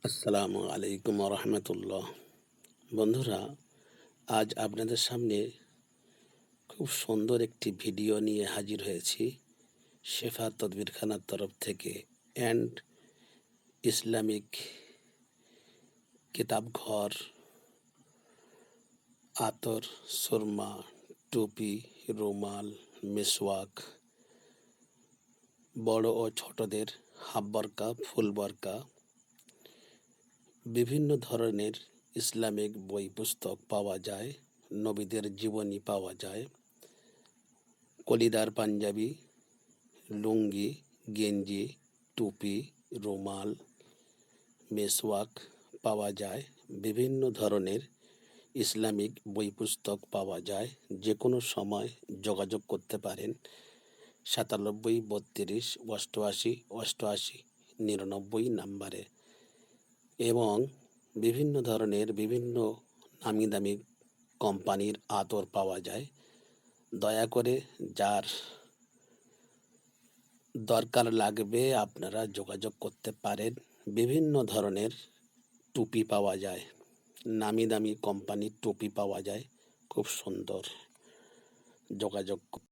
আসসালামু আলাইকুম রহমতুল্লাহ। বন্ধুরা, আজ আপনাদের সামনে খুব সুন্দর একটি ভিডিও নিয়ে হাজির হয়েছি শেফা তদবিরখানার তরফ থেকে অ্যান্ড ইসলামিক কিতাবঘর, আতর, সুরমা, টুপি, রুমাল, মিসওয়াক, বড় ও ছোটদের হাফ বরকা, ফুল বরকা, বিভিন্ন ধরনের ইসলামিক বই পুস্তক পাওয়া যায়, নবীদের জীবনী পাওয়া যায়, কলিদার পাঞ্জাবি, লুঙ্গি, গেঞ্জি, টুপি, রুমাল, মেসওয়াক পাওয়া যায়। বিভিন্ন ধরনের ইসলামিক বই পুস্তক পাওয়া যায়। যে কোনো সময় যোগাযোগ করতে পারেন 97 32 88 88 নাম্বারে। এবং বিভিন্ন ধরনের বিভিন্ন নামি দামি কোম্পানির আতর পাওয়া যায়। দয়া করে যার দরকার লাগবে আপনারা যোগাযোগ করতে পারেন। বিভিন্ন ধরনের টুপি পাওয়া যায়, নামি দামি কোম্পানির টুপি পাওয়া যায়, খুব সুন্দর। যোগাযোগ